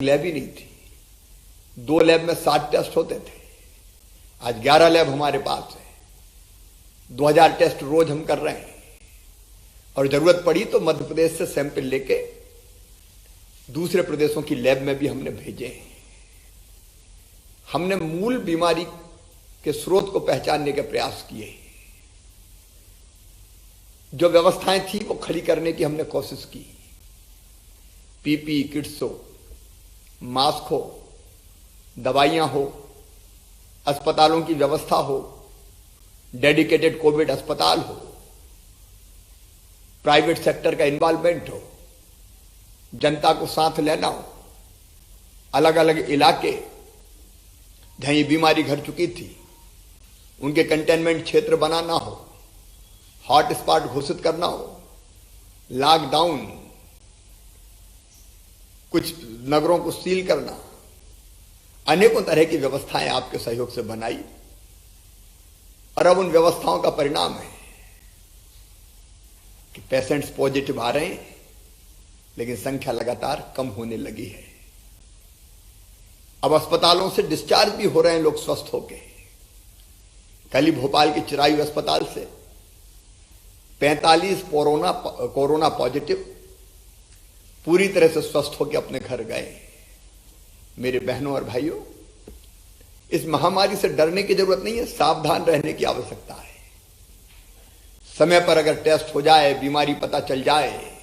Lab ही नहीं थी। 2 lab में 60 टेस्ट होते थे, आज 11 लैब हमारे पास है। 2000 टेस्ट रोज हम कर रहे हैं और जरूरत पड़ी तो मध्य प्रदेश से सैंपल लेके दूसरे प्रदेशों की लैब में भी हमने भेजे हैं। हमने मूल बीमारी के स्रोत को पहचानने के प्रयास किए। जो व्यवस्थाएं थी वो खड़ी करने की हमने कोशिश की। पीपी किट्स हो, मास्क हो, दवाइयां हो, अस्पतालों की व्यवस्था हो, डेडिकेटेड कोविड अस्पताल हो, प्राइवेट सेक्टर का इन्वॉल्वमेंट हो, जनता को साथ लेना हो, अलग अलग इलाके जहां ये बीमारी घर चुकी थी उनके कंटेनमेंट क्षेत्र बनाना हो, हॉटस्पॉट घोषित करना हो, लॉकडाउन, कुछ नगरों को सील करना, अनेकों तरह की व्यवस्थाएं आपके सहयोग से बनाई और अब उन व्यवस्थाओं का परिणाम है कि पेशेंट्स पॉजिटिव आ रहे हैं लेकिन संख्या लगातार कम होने लगी है। अब अस्पतालों से डिस्चार्ज भी हो रहे हैं लोग स्वस्थ होके। कल ही भोपाल के चिरायु अस्पताल से 45 कोरोना पॉजिटिव पूरी तरह से स्वस्थ होकर अपने घर गए। मेरे बहनों और भाइयों, इस महामारी से डरने की जरूरत नहीं है, सावधान रहने की आवश्यकता है। समय पर अगर टेस्ट हो जाए, बीमारी पता चल जाए,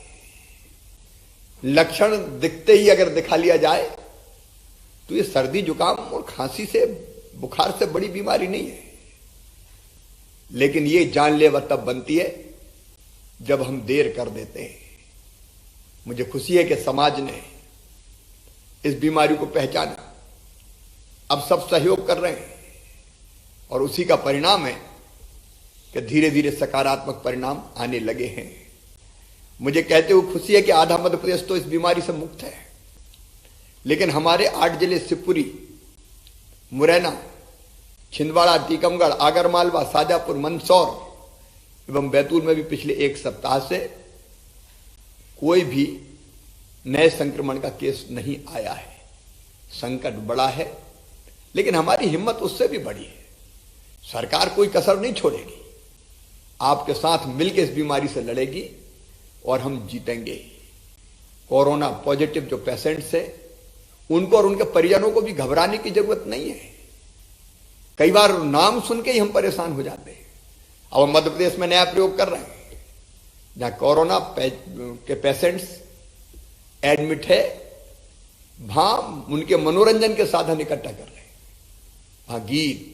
लक्षण दिखते ही अगर दिखा लिया जाए तो ये सर्दी जुकाम और खांसी से, बुखार से बड़ी बीमारी नहीं है। लेकिन ये जानलेवा तब बनती है जब हम देर कर देते हैं। मुझे खुशी है कि समाज ने इस बीमारी को पहचाना, अब सब सहयोग कर रहे हैं और उसी का परिणाम है कि धीरे धीरे सकारात्मक परिणाम आने लगे हैं। मुझे कहते हुए खुशी है कि आधा मध्य प्रदेश तो इस बीमारी से मुक्त है, लेकिन हमारे 8 जिले शिवपुरी, मुरैना, छिंदवाड़ा, टीकमगढ़, आगरमालवा, शाजापुर, मंदसौर एवं बैतूल में भी पिछले 1 सप्ताह से कोई भी नए संक्रमण का केस नहीं आया है। संकट बड़ा है लेकिन हमारी हिम्मत उससे भी बड़ी है। सरकार कोई कसर नहीं छोड़ेगी, आपके साथ मिलकर इस बीमारी से लड़ेगी और हम जीतेंगे। कोरोना पॉजिटिव जो पेशेंट्स है उनको और उनके परिजनों को भी घबराने की जरूरत नहीं है। कई बार नाम सुन के ही हम परेशान हो जाते हैं। अब हम मध्य प्रदेश में नया प्रयोग कर रहे हैं, जहां कोरोना के पेशेंट्स एडमिट है, वहां उनके मनोरंजन के साधन इकट्ठा कर रहे हैं। वहां गीत,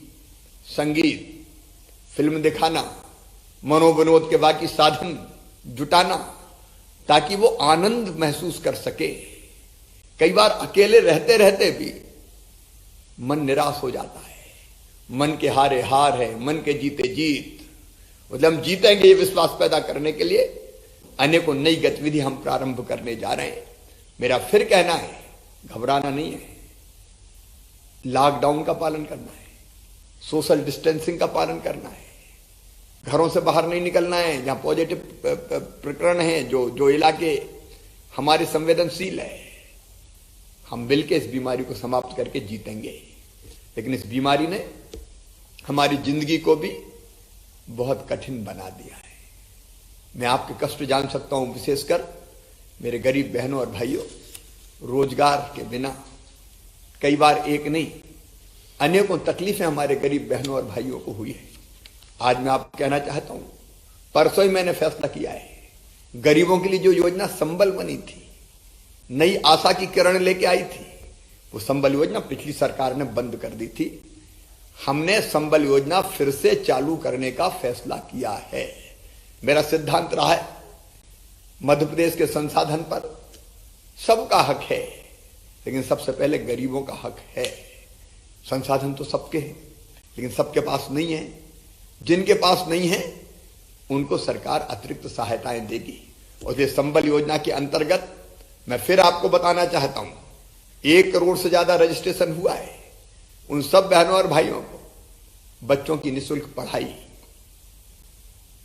संगीत, फिल्म दिखाना, मनोविनोद के बाकी साधन जुटाना ताकि वो आनंद महसूस कर सके। कई बार अकेले रहते रहते भी मन निराश हो जाता है। मन के हारे हार है, मन के जीते जीत। मतलब हम जीतेंगे ये विश्वास पैदा करने के लिए अनेकों नई गतिविधि हम प्रारंभ करने जा रहे हैं। मेरा फिर कहना है, घबराना नहीं है, लॉकडाउन का पालन करना है, सोशल डिस्टेंसिंग का पालन करना है, घरों से बाहर नहीं निकलना है। जहां पॉजिटिव प्रकरण है, जो इलाके हमारे संवेदनशील है, हम मिलकर इस बीमारी को समाप्त करके जीतेंगे। लेकिन इस बीमारी ने हमारी जिंदगी को भी बहुत कठिन बना दिया है। मैं आपके कष्ट जान सकता हूं, विशेषकर मेरे गरीब बहनों और भाइयों। रोजगार के बिना कई बार एक नहीं अनेकों तकलीफें हमारे गरीब बहनों और भाइयों को हुई है। आज मैं आपको कहना चाहता हूं, परसों ही मैंने फैसला किया है, गरीबों के लिए जो योजना संबल बनी थी, नई आशा की किरण लेके आई थी, वो संबल योजना पिछली सरकार ने बंद कर दी थी। हमने संबल योजना फिर से चालू करने का फैसला किया है। मेरा सिद्धांत रहा है, मध्य प्रदेश के संसाधन पर सबका हक है, लेकिन सबसे पहले गरीबों का हक है। संसाधन तो सबके हैं, लेकिन सबके पास नहीं है। जिनके पास नहीं है उनको सरकार अतिरिक्त सहायताएं देगी। और ये संबल योजना के अंतर्गत मैं फिर आपको बताना चाहता हूं, 1 करोड़ से ज्यादा रजिस्ट्रेशन हुआ है। उन सब बहनों और भाइयों को बच्चों की निःशुल्क पढ़ाई,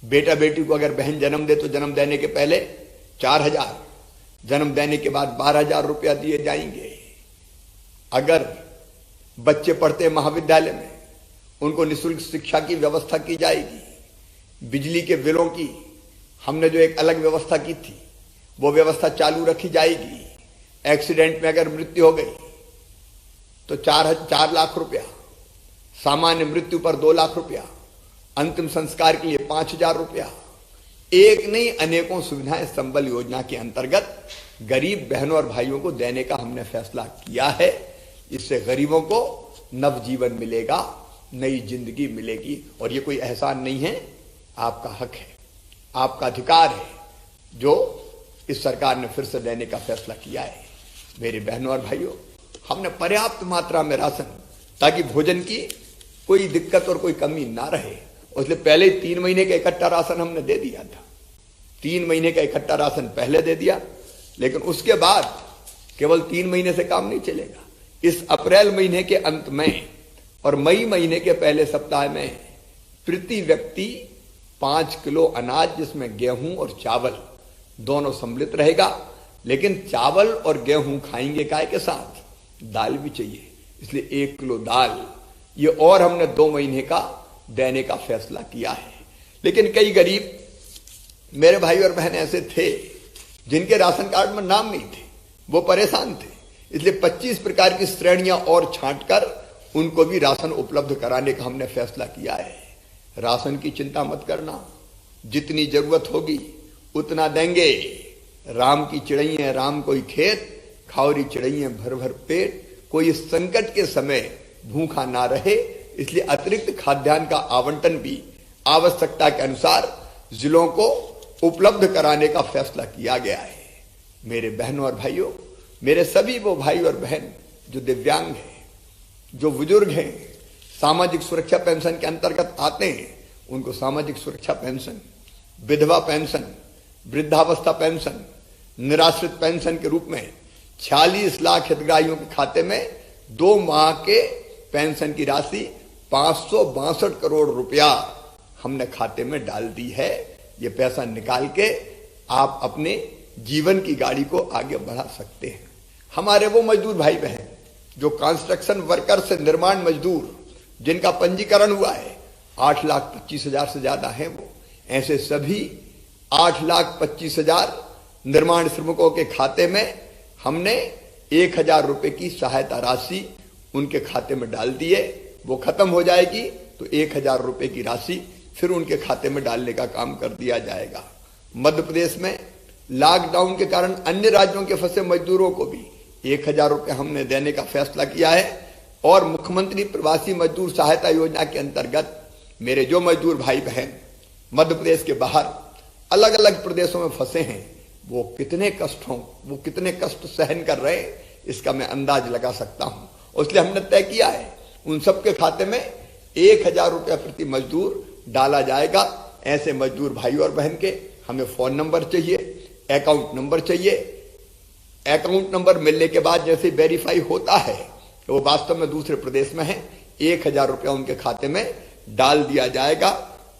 बेटा बेटी को अगर बहन जन्म दे तो जन्म देने के पहले 4,000, जन्म देने के बाद 12,000 रुपया दिए जाएंगे। अगर बच्चे पढ़ते महाविद्यालय में, उनको निःशुल्क शिक्षा की व्यवस्था की जाएगी। बिजली के बिलों की हमने जो एक अलग व्यवस्था की थी, वो व्यवस्था चालू रखी जाएगी। एक्सीडेंट में अगर मृत्यु हो गई तो 4 लाख रुपया, सामान्य मृत्यु पर 2 लाख रुपया, अंतिम संस्कार के लिए 5,000 रुपया, एक नहीं अनेकों सुविधाएं संबल योजना के अंतर्गत गरीब बहनों और भाइयों को देने का हमने फैसला किया है। इससे गरीबों को नवजीवन मिलेगा, नई जिंदगी मिलेगी। और ये कोई एहसान नहीं है, आपका हक है, आपका अधिकार है, जो इस सरकार ने फिर से देने का फैसला किया है। मेरे बहनों और भाइयों, हमने पर्याप्त मात्रा में राशन, ताकि भोजन की कोई दिक्कत और कोई कमी ना रहे, इसलिए पहले 3 महीने का इकट्ठा राशन हमने दे दिया था। 3 महीने का इकट्ठा राशन पहले दे दिया, लेकिन उसके बाद केवल 3 महीने से काम नहीं चलेगा। इस अप्रैल महीने के अंत में और मई महीने के पहले सप्ताह में प्रति व्यक्ति 5 किलो अनाज, जिसमें गेहूं और चावल दोनों सम्मिलित रहेगा। लेकिन चावल और गेहूं खाएंगे काय के साथ, दाल भी चाहिए, इसलिए 1 किलो दाल, ये और हमने 2 महीने का देने का फैसला किया है। लेकिन कई गरीब मेरे भाई और बहन ऐसे थे जिनके राशन कार्ड में नाम नहीं थे, वो परेशान थे, इसलिए 25 प्रकार की श्रेणियां और छांटकर उनको भी राशन उपलब्ध कराने का हमने फैसला किया है। राशन की चिंता मत करना, जितनी जरूरत होगी उतना देंगे। राम की चिड़ैया राम कोई खेत, खाओरी चिड़ैया भर भर पेट। कोई इस संकट के समय भूखा ना रहे, इसलिए अतिरिक्त खाद्यान्न का आवंटन भी आवश्यकता के अनुसार जिलों को उपलब्ध कराने का फैसला किया गया है। मेरे बहनों और भाइयों, मेरे सभी वो भाई और बहन जो दिव्यांग हैं, जो बुजुर्ग हैं, सामाजिक सुरक्षा पेंशन के अंतर्गत आते हैं, उनको सामाजिक सुरक्षा पेंशन, विधवा पेंशन, वृद्धावस्था पेंशन, निराश्रित पेंशन के रूप में 46 लाख हितग्राहियों के खाते में 2 माह के पेंशन की राशि 562 करोड़ रुपया हमने खाते में डाल दी है। ये पैसा निकाल के आप अपने जीवन की गाड़ी को आगे बढ़ा सकते हैं। हमारे वो मजदूर भाई बहन जो कंस्ट्रक्शन वर्कर से निर्माण मजदूर, जिनका पंजीकरण हुआ है, 8,25,000 से ज्यादा हैं, वो ऐसे सभी 8,25,000 निर्माण श्रमिकों के खाते में हमने 1,000 रुपए की सहायता राशि उनके खाते में डाल दी है। वो खत्म हो जाएगी तो 1,000 रुपए की राशि फिर उनके खाते में डालने का काम कर दिया जाएगा। मध्य प्रदेश में लॉकडाउन के कारण अन्य राज्यों के फंसे मजदूरों को भी 1,000 रुपए हमने देने का फैसला किया है। और मुख्यमंत्री प्रवासी मजदूर सहायता योजना के अंतर्गत मेरे जो मजदूर भाई बहन मध्य प्रदेश के बाहर अलग अलग प्रदेशों में फंसे हैं, वो कितने कष्ट सहन कर रहे हैं, इसका मैं अंदाज लगा सकता हूं। इसलिए हमने तय किया है उन सबके खाते में 1,000 रुपया प्रति मजदूर डाला जाएगा। ऐसे मजदूर भाई और बहन के हमें फोन नंबर चाहिए, अकाउंट नंबर चाहिए। अकाउंट नंबर मिलने के बाद जैसे वेरीफाई होता है कि वो वास्तव में दूसरे प्रदेश में है, 1,000 रुपया उनके खाते में डाल दिया जाएगा।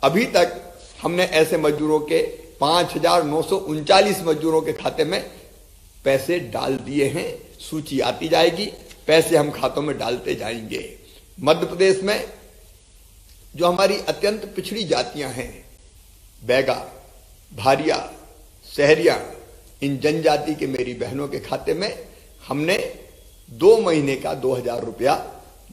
अभी तक हमने ऐसे मजदूरों के 5,939 मजदूरों के खाते में पैसे डाल दिए हैं। सूची आती जाएगी, पैसे हम खातों में डालते जाएंगे। मध्य प्रदेश में जो हमारी अत्यंत पिछड़ी जातियां हैं, बैगा, भारिया, सहरिया, इन जनजाति के मेरी बहनों के खाते में हमने 2 महीने का 2,000 रुपया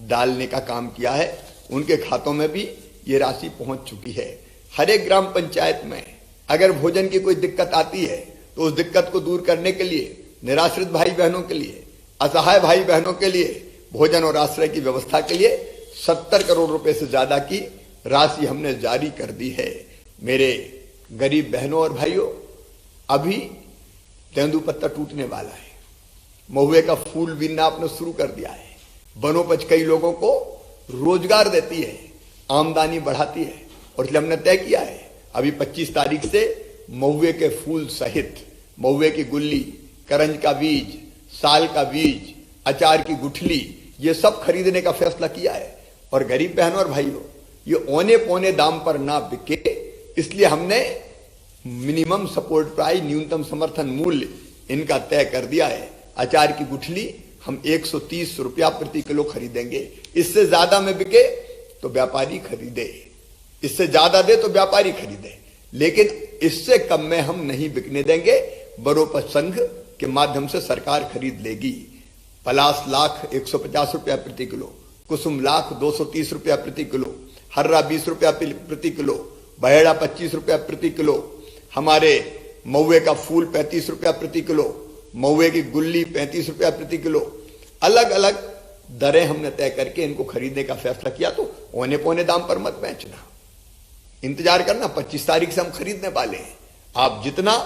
डालने का काम किया है। उनके खातों में भी ये राशि पहुंच चुकी है। हर एक ग्राम पंचायत में अगर भोजन की कोई दिक्कत आती है तो उस दिक्कत को दूर करने के लिए निराश्रित भाई बहनों के लिए, असहाय भाई बहनों के लिए भोजन और आश्रय की व्यवस्था के लिए 70 करोड़ रुपए से ज्यादा की राशि हमने जारी कर दी है। मेरे गरीब बहनों और भाइयों, अभी तेंदुपत्ता टूटने वाला है, महुए का फूल बीनना आपने शुरू कर दिया है। वनोपज कई लोगों को रोजगार देती है, आमदनी बढ़ाती है, और इसलिए हमने तय किया है अभी 25 तारीख से महुए के फूल सहित महुए की गुल्ली, करंज का बीज, साल का बीज, अचार की गुठली, ये सब खरीदने का फैसला किया है। और गरीब बहनों और भाइयों, ये औने पौने दाम पर ना बिके, इसलिए हमने मिनिमम सपोर्ट प्राइस, न्यूनतम समर्थन मूल्य इनका तय कर दिया है। अचार की गुठली हम 130 रुपया प्रति किलो खरीदेंगे। इससे ज्यादा में बिके तो व्यापारी खरीदे, इससे ज्यादा दे तो व्यापारी खरीदे, लेकिन इससे कम में हम नहीं बिकने देंगे। बरोपर संघ के माध्यम से सरकार खरीद लेगी। पलास लाख 150 रुपया प्रति किलो, कुसुम लाख 230 रुपया प्रति किलो, हर्रा 20 रुपया प्रति किलो, बहेड़ा 25 रुपया प्रति किलो, हमारे महुए का फूल 35 रुपया प्रति किलो, महुए की गुल्ली 35 रुपया प्रति किलो। अलग अलग दरें हमने तय करके इनको खरीदने का फैसला किया। तो औने पौने दाम पर मत बेचना, इंतजार करना, 25 तारीख से हम खरीदने वाले हैं। आप जितना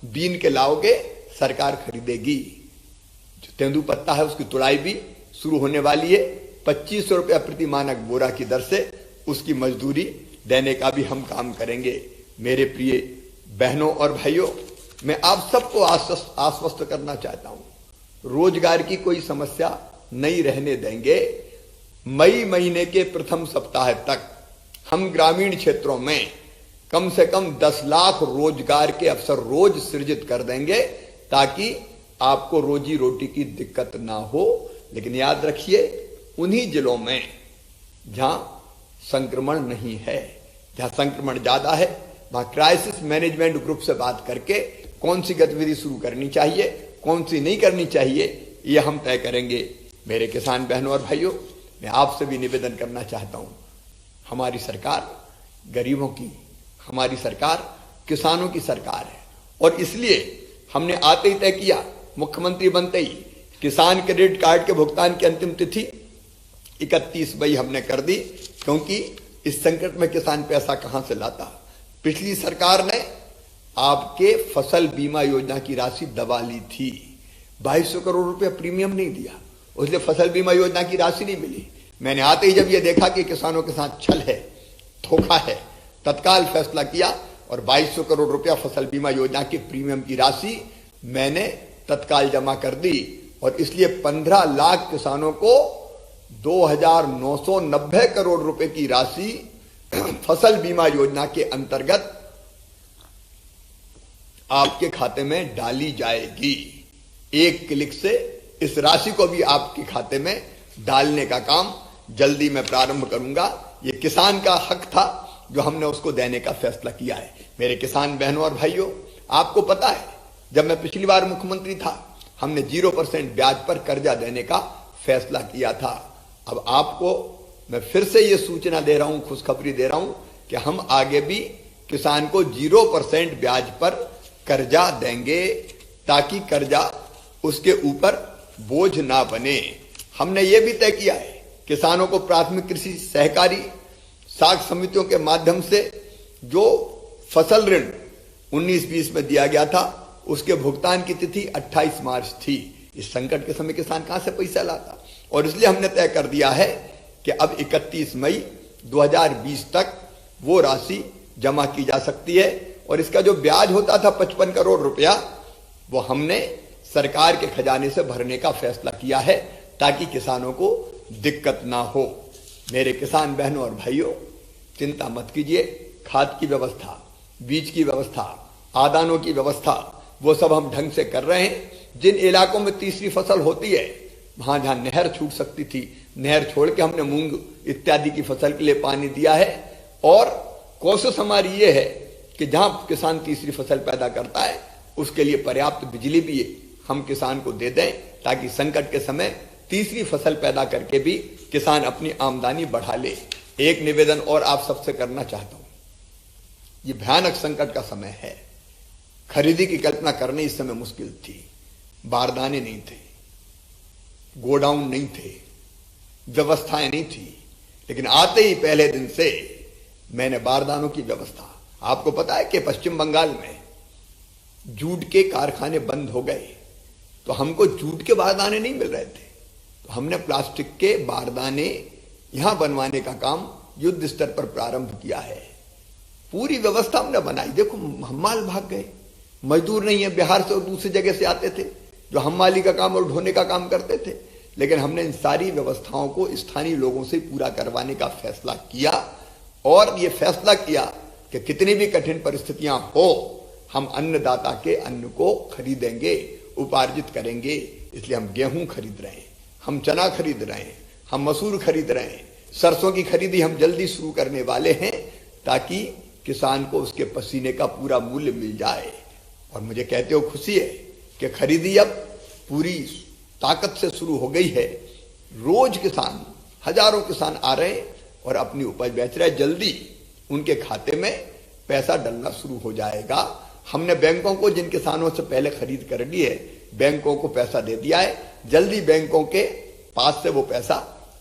बीन के लाओगे सरकार खरीदेगी। जो तेंदुपत्ता है उसकी तुड़ाई भी शुरू होने वाली है। 25 रुपया प्रति मानक बोरा की दर से उसकी मजदूरी देने का भी हम काम करेंगे। मेरे प्रिय बहनों और भाइयों, मैं आप सबको आश्वस्त करना चाहता हूं, रोजगार की कोई समस्या नहीं रहने देंगे। मई महीने के प्रथम सप्ताह तक हम ग्रामीण क्षेत्रों में कम से कम 10 लाख रोजगार के अवसर रोज सृजित कर देंगे, ताकि आपको रोजी रोटी की दिक्कत ना हो। लेकिन याद रखिए, उन्हीं जिलों में जहां संक्रमण नहीं है, जहां संक्रमण ज्यादा है, वहां क्राइसिस मैनेजमेंट ग्रुप से बात करके कौन सी गतिविधि शुरू करनी चाहिए, कौन सी नहीं करनी चाहिए, यह हम तय करेंगे। मेरे किसान बहनों और भाइयों, मैं आपसे भी निवेदन करना चाहता हूं, हमारी सरकार गरीबों की, हमारी सरकार किसानों की सरकार है। और इसलिए हमने आते ही तय किया, मुख्यमंत्री बनते ही किसान क्रेडिट कार्ड के भुगतान की अंतिम तिथि 31 मई हमने कर दी, क्योंकि इस संकट में किसान पैसा कहां से लाता। पिछली सरकार ने आपके फसल बीमा योजना की राशि दबा ली थी, 2200 करोड़ रुपया प्रीमियम नहीं दिया, इसलिए फसल बीमा योजना की राशि नहीं मिली। मैंने आते ही जब यह देखा कि किसानों के साथ छल है, धोखा है, तत्काल फैसला किया और 2200 करोड़ रुपया फसल बीमा योजना के प्रीमियम की राशि मैंने तत्काल जमा कर दी। और इसलिए 15 लाख किसानों को 2990 करोड़ रुपए की राशि फसल बीमा योजना के अंतर्गत आपके खाते में डाली जाएगी। एक क्लिक से इस राशि को भी आपके खाते में डालने का काम जल्दी मैं प्रारंभ करूंगा। ये किसान का हक था जो हमने उसको देने का फैसला किया है। मेरे किसान बहनों और भाइयों, आपको पता है, जब मैं पिछली बार मुख्यमंत्री था, हमने 0% ब्याज पर कर्जा देने का फैसला किया था। अब आपको मैं फिर से ये सूचना दे रहा हूं, खुशखबरी दे रहा हूं कि हम आगे भी किसान को 0% ब्याज पर कर्जा देंगे, ताकि कर्जा उसके ऊपर बोझ ना बने। हमने ये भी तय किया है, किसानों को प्राथमिक कृषि सहकारी साख समितियों के माध्यम से जो फसल ऋण 19-20 में दिया गया था, उसके भुगतान की तिथि 28 मार्च थी। इस संकट के समय किसान कहां से पैसा लाता, और इसलिए हमने तय कर दिया है कि अब 31 मई 2020 तक वो राशि जमा की जा सकती है। और इसका जो ब्याज होता था 55 करोड़ रुपया, वो हमने सरकार के खजाने से भरने का फैसला किया है, ताकि किसानों को दिक्कत ना हो। मेरे किसान बहनों और भाइयों, चिंता मत कीजिए, खाद की व्यवस्था, बीज की व्यवस्था, आदानों की व्यवस्था, वो सब हम ढंग से कर रहे हैं। जिन इलाकों में तीसरी फसल होती है, वहां जहां नहर छूट सकती थी, नहर छोड़ के हमने मूंग इत्यादि की फसल के लिए पानी दिया है। और कोशिश हमारी ये है कि जहां किसान तीसरी फसल पैदा करता है, उसके लिए पर्याप्त बिजली भी हम किसान को दे दें, ताकि संकट के समय तीसरी फसल पैदा करके भी किसान अपनी आमदनी बढ़ा ले। एक निवेदन और आप सबसे करना चाहता हूं, ये भयानक संकट का समय है, खरीदी की कल्पना करनी इस समय मुश्किल थी। बारदाने नहीं थे, गोडाउन नहीं थे, व्यवस्थाएं नहीं थी, लेकिन आते ही पहले दिन से मैंने बारदानों की व्यवस्था। आपको पता है कि पश्चिम बंगाल में जूट के कारखाने बंद हो गए, तो हमको जूट के बारदाने नहीं मिल रहे थे, तो हमने प्लास्टिक के बारदाने यहां बनवाने का काम युद्ध स्तर पर प्रारंभ किया है। पूरी व्यवस्था हमने बनाई। देखो, हम्माल भाग गए, मजदूर नहीं है, बिहार से और दूसरी जगह से आते थे जो हम्माली का काम और ढोने का काम करते थे, लेकिन हमने इन सारी व्यवस्थाओं को स्थानीय लोगों से पूरा करवाने का फैसला किया। और यह फैसला किया कि कितनी भी कठिन परिस्थितियां हो, हम अन्नदाता के अन्न को खरीदेंगे, उपार्जित करेंगे। इसलिए हम गेहूं खरीद रहे हैं, हम चना खरीद रहे हैं, हम मसूर खरीद रहे हैं, सरसों की खरीदी हम जल्दी शुरू करने वाले हैं ताकि किसान को उसके पसीने का पूरा मूल्य मिल जाए। और मुझे कहते हो खुशी है कि खरीदी अब पूरी ताकत से शुरू हो गई है। रोज किसान, हजारों किसान आ रहे हैं और अपनी उपज बेच रहे हैं। जल्दी उनके खाते में पैसा डलना शुरू हो जाएगा। हमने बैंकों को, जिन किसानों से पहले खरीद कर ली है, बैंकों को पैसा दे दिया है। जल्दी बैंकों के पास से वो पैसा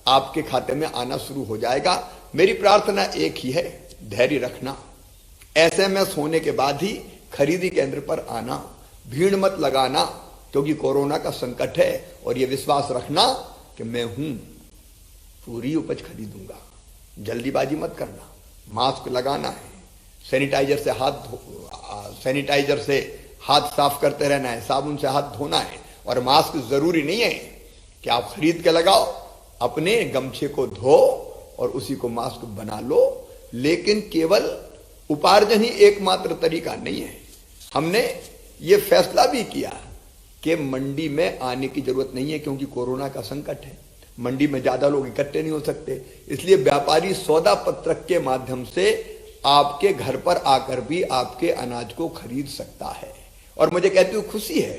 आपके खाते में आना शुरू हो जाएगा। मेरी प्रार्थना एक ही है, धैर्य रखना। एसएमएस होने के बाद ही खरीदी केंद्र पर आना, भीड़ मत लगाना, क्योंकि कोरोना का संकट है। और ये विश्वास रखना कि मैं हूं, पूरी उपज खरीदूंगा। जल्दीबाजी मत करना, मास्क लगाना है, सैनिटाइजर से हाथ साफ करते रहना है, साबुन से हाथ धोना है। और मास्क जरूरी नहीं है कि आप खरीद के लगाओ, अपने गमछे को धो और उसी को मास्क बना लो। लेकिन केवल उपार्जन ही एकमात्र तरीका नहीं है। हमने ये फैसला भी किया कि मंडी में आने की जरूरत नहीं है, क्योंकि कोरोना का संकट है। मंडी में ज्यादा लोग इकट्ठे नहीं हो सकते, इसलिए व्यापारी सौदा पत्रक के माध्यम से आपके घर पर आकर भी आपके अनाज को खरीद सकता है। और मुझे कहती हूं खुशी है,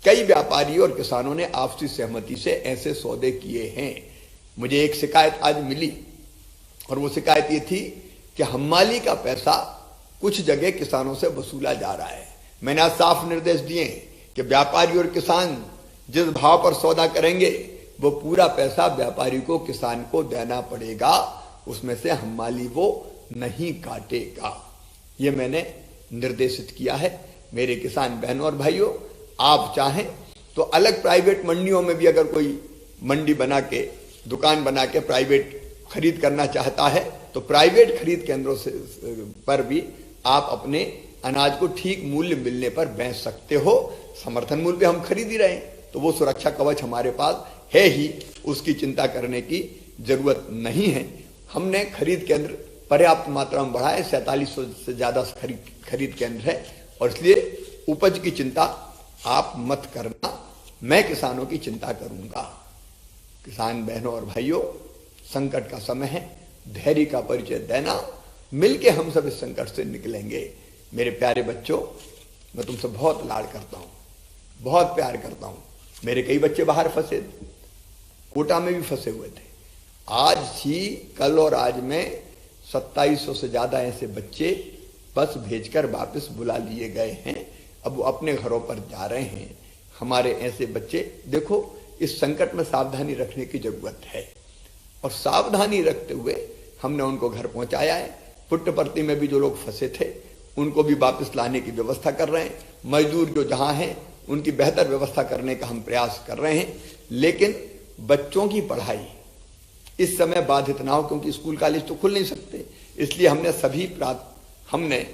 कई व्यापारी और किसानों ने आपसी सहमति से ऐसे सौदे किए हैं। मुझे एक शिकायत आज मिली और वो शिकायत ये थी कि हम्माली का पैसा कुछ जगह किसानों से वसूला जा रहा है। मैंने आज साफ निर्देश दिए कि व्यापारी और किसान जिस भाव पर सौदा करेंगे वो पूरा पैसा व्यापारी को, किसान को देना पड़ेगा, उसमें से हम्माली वो नहीं काटेगा। ये मैंने निर्देशित किया है। मेरे किसान बहनों और भाइयों, आप चाहें तो अलग प्राइवेट मंडियों में भी अगर कोई मंडी बना के, दुकान बना के प्राइवेट खरीद करना चाहता है तो प्राइवेट खरीद केंद्रों से पर भी आप अपने अनाज को ठीक मूल्य मिलने पर बेच सकते हो। समर्थन मूल्य पे हम खरीद ही रहे हैं तो वो सुरक्षा कवच हमारे पास है ही, उसकी चिंता करने की जरूरत नहीं है। हमने खरीद केंद्र पर्याप्त मात्रा में बढ़ाए, 4700 से ज्यादा खरीद केंद्र है। और इसलिए उपज की चिंता आप मत करना, मैं किसानों की चिंता करूंगा। किसान बहनों और भाइयों, संकट का समय है, धैर्य का परिचय देना, मिलके हम सब इस संकट से निकलेंगे। मेरे प्यारे बच्चों, मैं तुमसे बहुत लाड करता हूं, बहुत प्यार करता हूं। मेरे कई बच्चे बाहर फंसे, कोटा में भी फंसे हुए थे। आज ही, कल और आज में 2700 से ज्यादा ऐसे बच्चे बस भेजकर वापस बुला लिए गए हैं। अब वो अपने घरों पर जा रहे हैं। हमारे ऐसे बच्चे, देखो, इस संकट में सावधानी रखने की जरूरत है और सावधानी रखते हुए हमने उनको घर पहुंचाया है। पुट्टपर्ती में भी जो लोग फंसे थे उनको भी वापस लाने की व्यवस्था कर रहे हैं। मजदूर जो जहां हैं उनकी बेहतर व्यवस्था करने का हम प्रयास कर रहे हैं। लेकिन बच्चों की पढ़ाई इस समय बाधित ना हो, क्योंकि स्कूल कॉलेज तो खुल नहीं सकते। इसलिए हमने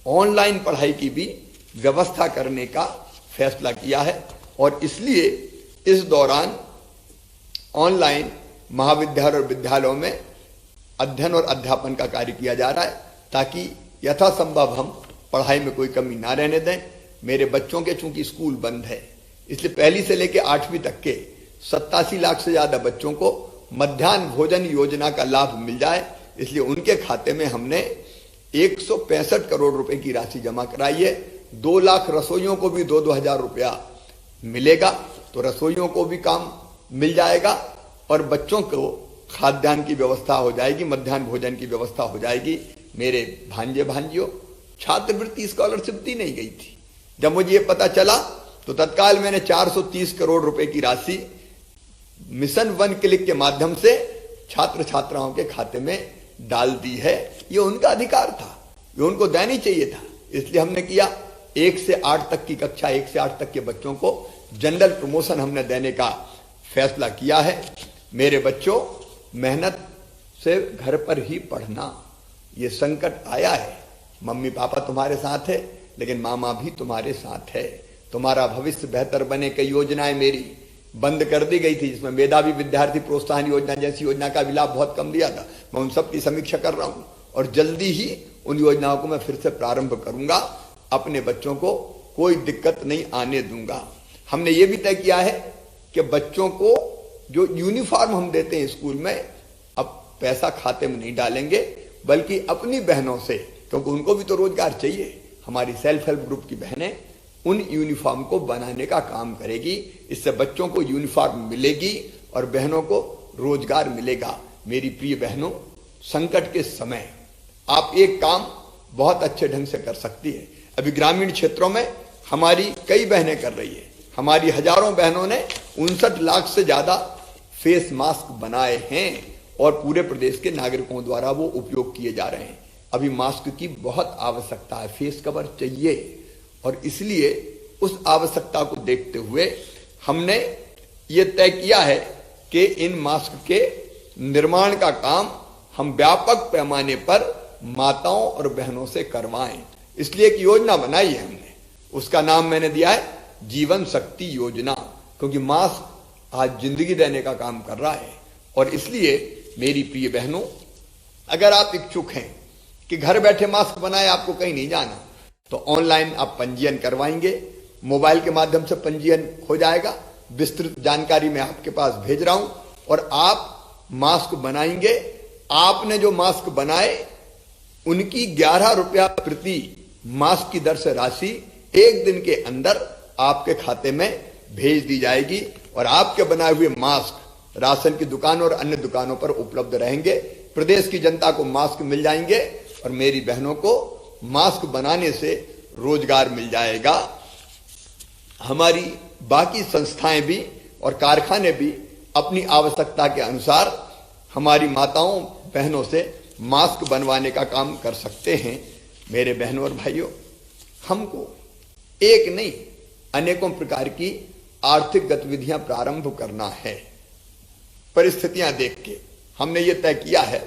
ऑनलाइन पढ़ाई की भी व्यवस्था करने का फैसला किया है। और इसलिए इस दौरान ऑनलाइन महाविद्यालय और विद्यालयों में अध्ययन और अध्यापन का कार्य किया जा रहा है, ताकि यथासंभव हम पढ़ाई में कोई कमी ना रहने दें। मेरे बच्चों के चूंकि स्कूल बंद है, इसलिए पहली से लेकर 8वीं तक के 87 लाख से ज्यादा बच्चों को मध्याह्न भोजन योजना का लाभ मिल जाए, इसलिए उनके खाते में हमने 165 करोड़ रुपए की राशि जमा कराई है। 2 लाख रसोइयों को भी 2-2 हजार रुपया मिलेगा, तो रसोइयों को भी काम मिल जाएगा और बच्चों को खाद्यान्न की व्यवस्था हो जाएगी, मध्याह्न भोजन की व्यवस्था हो जाएगी। मेरे भांजे भांजियों, छात्रवृत्ति स्कॉलरशिप दी नहीं गई थी। जब मुझे ये पता चला तो तत्काल मैंने 430 करोड़ रुपए की राशि मिशन 1 क्लिक के माध्यम से छात्र छात्राओं के खाते में डाल दी है। ये उनका अधिकार था, ये उनको देनी चाहिए था। इसलिए हमने किया। 1 से 8 तक की कक्षा, 1 से 8 तक के बच्चों को जनरल प्रमोशन हमने देने का फैसला किया है। मेरे बच्चों, मेहनत से घर पर ही पढ़ना। ये संकट आया है, मम्मी पापा तुम्हारे साथ है, लेकिन मामा भी तुम्हारे साथ है। तुम्हारा भविष्य बेहतर बने, कई योजनाएं मेरी बंद कर दी गई थी, जिसमें मेधावी विद्यार्थी प्रोत्साहन योजना जैसी योजना का भी लाभ बहुत कम दिया था। मैं उन सब की समीक्षा कर रहा हूं और जल्दी ही उन योजनाओं को मैं फिर से प्रारंभ करूंगा। अपने बच्चों को कोई दिक्कत नहीं आने दूंगा। हमने ये भी तय किया है कि बच्चों को जो यूनिफॉर्म हम देते हैं स्कूल में, अब पैसा खाते में नहीं डालेंगे बल्कि अपनी बहनों से, क्योंकि उनको भी तो रोजगार चाहिए, हमारी सेल्फ हेल्प ग्रुप की बहनें उन यूनिफॉर्म को बनाने का काम करेगी। इससे बच्चों को यूनिफॉर्म मिलेगी और बहनों को रोजगार मिलेगा। मेरी प्रिय बहनों, संकट के समय आप एक काम बहुत अच्छे ढंग से कर सकती है। अभी ग्रामीण क्षेत्रों में हमारी कई बहनें कर रही है। हमारी हजारों बहनों ने 59 लाख से ज्यादा फेस मास्क बनाए हैं और पूरे प्रदेश के नागरिकों द्वारा वो उपयोग किए जा रहे हैं। अभी मास्क की बहुत आवश्यकता है, फेस कवर चाहिए, और इसलिए उस आवश्यकता को देखते हुए हमने ये तय किया है कि इन मास्क के निर्माण का काम हम व्यापक पैमाने पर माताओं और बहनों से करवाएं। इसलिए एक योजना बनाई है हमने, उसका नाम मैंने दिया है जीवन शक्ति योजना, क्योंकि मास्क आज जिंदगी देने का काम कर रहा है। और इसलिए मेरी प्रिय बहनों, अगर आप इच्छुक हैं कि घर बैठे मास्क बनाए, आपको कहीं नहीं जाना, तो ऑनलाइन आप पंजीयन करवाएंगे, मोबाइल के माध्यम से पंजीयन हो जाएगा। विस्तृत जानकारी मैं आपके पास भेज रहा हूं और आप मास्क बनाएंगे। आपने जो मास्क बनाए उनकी 11 रुपया प्रति मास्क की दर से राशि 1 दिन के अंदर आपके खाते में भेज दी जाएगी और आपके बनाए हुए मास्क राशन की दुकानों और अन्य दुकानों पर उपलब्ध रहेंगे। प्रदेश की जनता को मास्क मिल जाएंगे और मेरी बहनों को मास्क बनाने से रोजगार मिल जाएगा। हमारी बाकी संस्थाएं भी और कारखाने भी अपनी आवश्यकता के अनुसार हमारी माताओं बहनों से मास्क बनवाने का काम कर सकते हैं। मेरे बहनों और भाइयों, हमको एक नहीं अनेकों प्रकार की आर्थिक गतिविधियां प्रारंभ करना है। परिस्थितियां देख के हमने ये तय किया है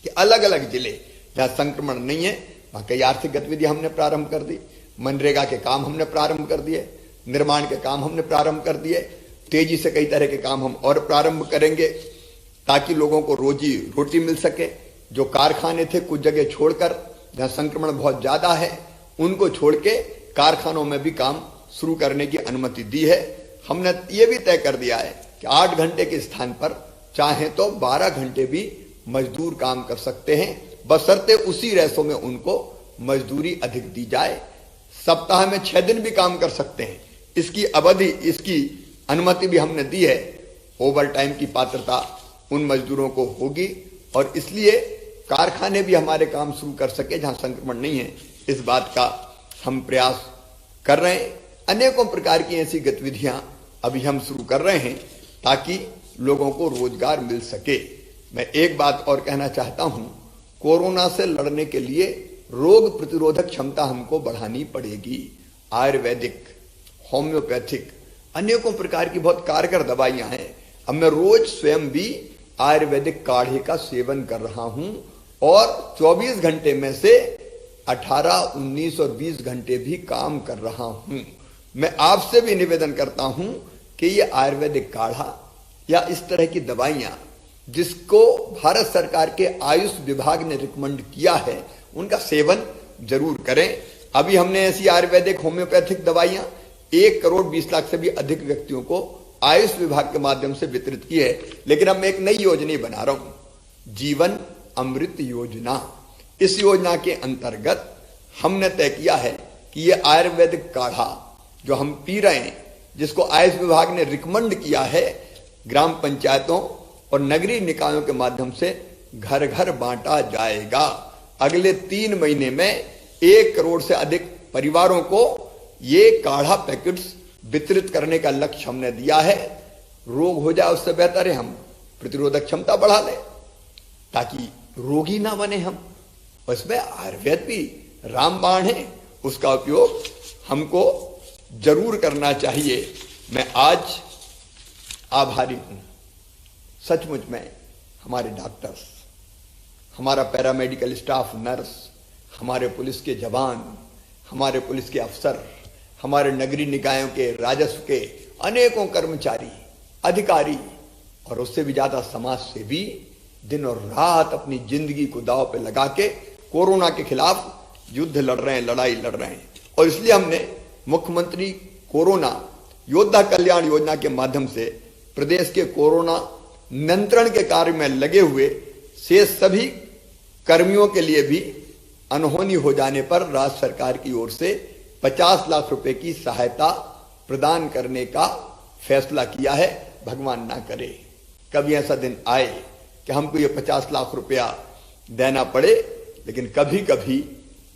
कि अलग अलग जिले जहां संक्रमण नहीं है वहां कई आर्थिक गतिविधियां हमने प्रारंभ कर दी। मनरेगा के काम हमने प्रारंभ कर दिए, निर्माण के काम हमने प्रारंभ कर दिए, तेजी से कई तरह के काम हम और प्रारंभ करेंगे ताकि लोगों को रोजी रोटी मिल सके। जो कारखाने थे कुछ जगह छोड़कर, जहां संक्रमण बहुत ज्यादा है, उनको छोड़ के कारखानों में भी काम शुरू करने की अनुमति दी है। हमने ये भी तय कर दिया है कि 8 घंटे के स्थान पर चाहे तो 12 घंटे भी मजदूर काम कर सकते हैं, बशर्ते उसी रेशो में उनको मजदूरी अधिक दी जाए। सप्ताह में 6 दिन भी काम कर सकते हैं, इसकी अवधि, इसकी अनुमति भी हमने दी है। ओवर टाइम की पात्रता उन मजदूरों को होगी और इसलिए कारखाने भी हमारे काम शुरू कर सके जहां संक्रमण नहीं है, इस बात का हम प्रयास कर रहे हैं। अनेकों प्रकार की ऐसी गतिविधियां अभी हम शुरू कर रहे हैं ताकि लोगों को रोजगार मिल सके। मैं एक बात और कहना चाहता हूं, कोरोना से लड़ने के लिए रोग प्रतिरोधक क्षमता हमको बढ़ानी पड़ेगी। आयुर्वेदिक, होम्योपैथिक, अनेकों प्रकार की बहुत कारगर दवाइयां हैं। अब मैं रोज स्वयं भी आयुर्वेदिक काढ़े का सेवन कर रहा हूं और 24 घंटे में से 18, 19 और 20 घंटे भी काम कर रहा हूं। मैं आपसे भी निवेदन करता हूं कि ये आयुर्वेदिक काढ़ा या इस तरह की दवाइयां जिसको भारत सरकार के आयुष विभाग ने रिकमेंड किया है, उनका सेवन जरूर करें। अभी हमने ऐसी आयुर्वेदिक होम्योपैथिक दवाइयां 1 करोड़ 20 लाख से भी अधिक व्यक्तियों को आयुष विभाग के माध्यम से वितरित की है। लेकिन अब मैं एक नई योजना बना रहा हूं, जीवन अमृत योजना। इस योजना के अंतर्गत हमने तय किया है कि ये आयुर्वेदिक काढ़ा जो हम पी रहे हैं, जिसको आयुष विभाग ने रिकमेंड किया है, ग्राम पंचायतों और नगरीय निकायों के माध्यम से घर घर बांटा जाएगा। अगले 3 महीने में 1 करोड़ से अधिक परिवारों को ये काढ़ा पैकेट्स वितरित करने का लक्ष्य हमने दिया है। रोग हो जाए उससे बेहतर है हम प्रतिरोधक क्षमता बढ़ा लें ताकि रोगी ना बने हम। उसमें आयुर्वेद भी रामबाण है, उसका उपयोग हमको जरूर करना चाहिए। मैं आज आभारी हूं सचमुच में हमारे डॉक्टर्स, हमारा पैरामेडिकल स्टाफ, नर्स, हमारे पुलिस के जवान, हमारे पुलिस के अफसर, हमारे नगरीय निकायों के राजस्व के अनेकों कर्मचारी, अधिकारी और उससे भी ज्यादा समाज सेवी दिन और रात अपनी जिंदगी को दांव पे लगा के कोरोना के खिलाफ युद्ध लड़ रहे हैं, लड़ाई लड़ रहे हैं। और इसलिए हमने मुख्यमंत्री कोरोना योद्धा कल्याण योजना के माध्यम से प्रदेश के कोरोना नियंत्रण के कार्य में लगे हुए शेष सभी कर्मियों के लिए भी अनहोनी हो जाने पर राज्य सरकार की ओर से 50 लाख रुपए की सहायता प्रदान करने का फैसला किया है। भगवान ना करे कभी ऐसा दिन आए कि हमको ये 50 लाख रुपया देना पड़े, लेकिन कभी कभी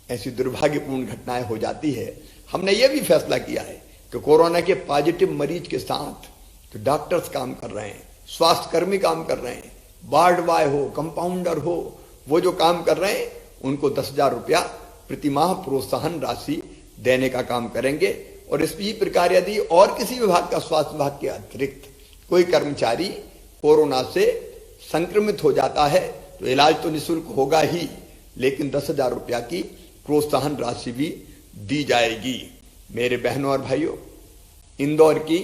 ऐसी दुर्भाग्यपूर्ण घटनाएं हो जाती है। हमने ये भी फैसला किया है कि कोरोना के पॉजिटिव मरीज के साथ जो डॉक्टर्स काम कर रहे हैं, स्वास्थ्य कर्मी काम कर रहे हैं, वार्ड बॉय हो, कंपाउंडर हो, वो जो काम कर रहे हैं उनको 10,000 रुपया प्रतिमाह प्रोत्साहन राशि देने का काम करेंगे। और इसी प्रकार यदि और किसी विभाग का, स्वास्थ्य विभाग के अतिरिक्त कोई कर्मचारी कोरोना से संक्रमित हो जाता है तो इलाज तो निःशुल्क होगा ही, लेकिन 10,000 रुपया की प्रोत्साहन राशि भी दी जाएगी। मेरे बहनों और भाइयों, इंदौर की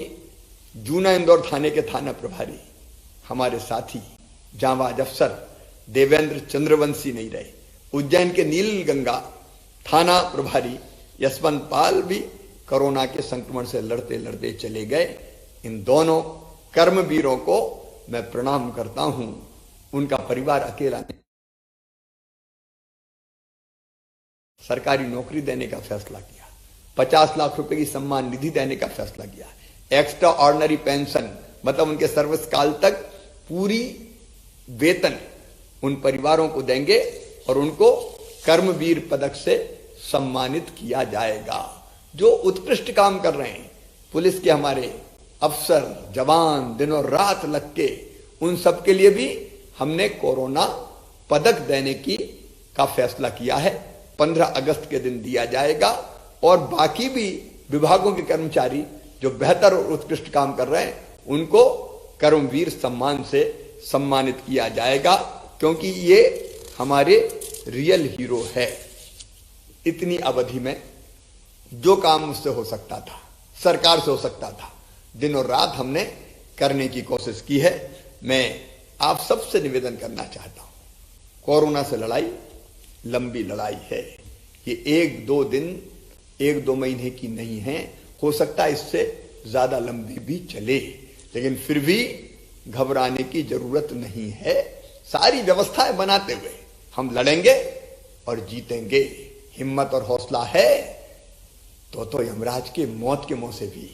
जूना इंदौर थाने के थाना प्रभारी हमारे साथी जांबाज अफसर देवेंद्र चंद्रवंशी नहीं रहे। उज्जैन के नीलगंगा थाना प्रभारी यशवंत पाल भी कोरोना के संक्रमण से लड़ते लड़ते चले गए। इन दोनों कर्मवीरों को मैं प्रणाम करता हूं। उनका परिवार अकेला नहीं, सरकारी नौकरी देने का फैसला किया, 50 लाख रुपए की सम्मान निधि देने का फैसला किया, एक्स्ट्रा ऑर्डिनरी पेंशन मतलब उनके सर्विस काल तक पूरी वेतन उन परिवारों को देंगे और उनको कर्मवीर पदक से सम्मानित किया जाएगा। जो उत्कृष्ट काम कर रहे हैं, पुलिस के हमारे अफसर जवान दिनों रात लग के, उन सब के लिए भी हमने कोरोना पदक देने का फैसला किया है। 15 अगस्त के दिन दिया जाएगा और बाकी भी विभागों के कर्मचारी जो बेहतर और उत्कृष्ट काम कर रहे हैं उनको कर्मवीर सम्मान से सम्मानित किया जाएगा, क्योंकि ये हमारे रियल हीरो है। इतनी अवधि में जो काम मुझसे हो सकता था, सरकार से हो सकता था, दिन और रात हमने करने की कोशिश की है। मैं आप सबसे निवेदन करना चाहता हूं, कोरोना से लड़ाई लंबी लड़ाई है। ये 1-2 दिन 1-2 महीने की नहीं है, हो सकता है इससे ज्यादा लंबी भी चले, लेकिन फिर भी घबराने की जरूरत नहीं है। सारी व्यवस्थाएं बनाते हुए हम लड़ेंगे और जीतेंगे। हिम्मत और हौसला है तो यमराज के मौत के मुंह से भी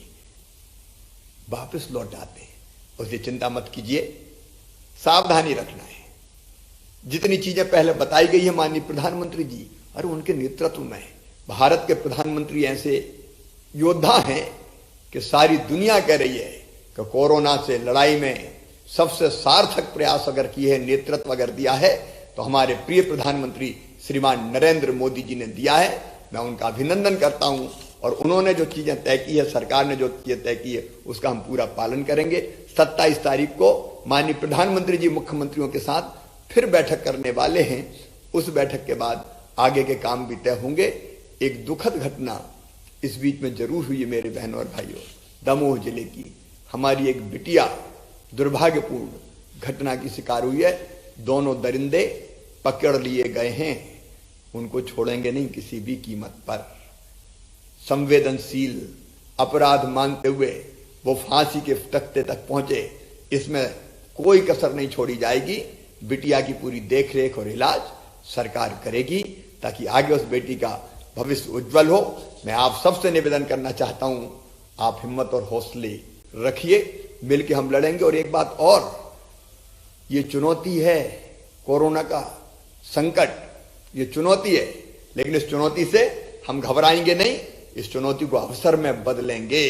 वापस लौट आते। उसकी चिंता मत कीजिए, सावधानी रखना है। जितनी चीजें पहले बताई गई है माननीय प्रधानमंत्री जी, अरे उनके नेतृत्व में भारत के प्रधानमंत्री ऐसे योद्धा हैं कि सारी दुनिया कह रही है कि कोरोना से लड़ाई में सबसे सार्थक प्रयास अगर किए हैं, नेतृत्व अगर दिया है तो हमारे प्रिय प्रधानमंत्री श्रीमान नरेंद्र मोदी जी ने दिया है। मैं उनका अभिनंदन करता हूं और उन्होंने जो चीजें तय की है, सरकार ने जो चीजें तय की है, उसका हम पूरा पालन करेंगे। 27 तारीख को माननीय प्रधानमंत्री जी मुख्यमंत्रियों के साथ फिर बैठक करने वाले हैं। उस बैठक के बाद आगे के काम भी तय होंगे। एक दुखद घटना इस बीच में जरूर हुई है मेरे बहनों और भाइयों। दमोह जिले की हमारी एक बिटिया दुर्भाग्यपूर्ण घटना की शिकार हुई है। दोनों दरिंदे पकड़ लिए गए हैं, उनको छोड़ेंगे नहीं किसी भी कीमत पर। संवेदनशील अपराध मानते हुए वो फांसी के तख्ते तक पहुंचे, इसमें कोई कसर नहीं छोड़ी जाएगी। बिटिया की पूरी देखरेख और इलाज सरकार करेगी ताकि आगे उस बेटी का भविष्य उज्जवल हो। मैं आप सबसे निवेदन करना चाहता हूं, आप हिम्मत और हौसले रखिए, मिलकर हम लड़ेंगे। और एक बात और, ये चुनौती है, कोरोना का संकट, ये चुनौती है, लेकिन इस चुनौती से हम घबराएंगे नहीं, इस चुनौती को अवसर में बदलेंगे।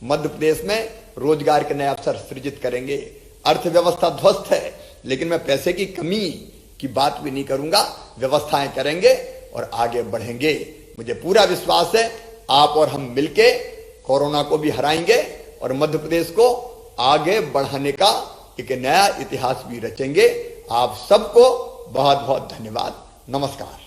मध्य प्रदेश में रोजगार के नए अवसर सृजित करेंगे। अर्थव्यवस्था ध्वस्त है, लेकिन मैं पैसे की कमी की बात भी नहीं करूंगा। व्यवस्थाएं करेंगे और आगे बढ़ेंगे। मुझे पूरा विश्वास है आप और हम मिलके कोरोना को भी हराएंगे और मध्य प्रदेश को आगे बढ़ाने का एक नया इतिहास भी रचेंगे। आप सबको बहुत बहुत धन्यवाद। नमस्कार।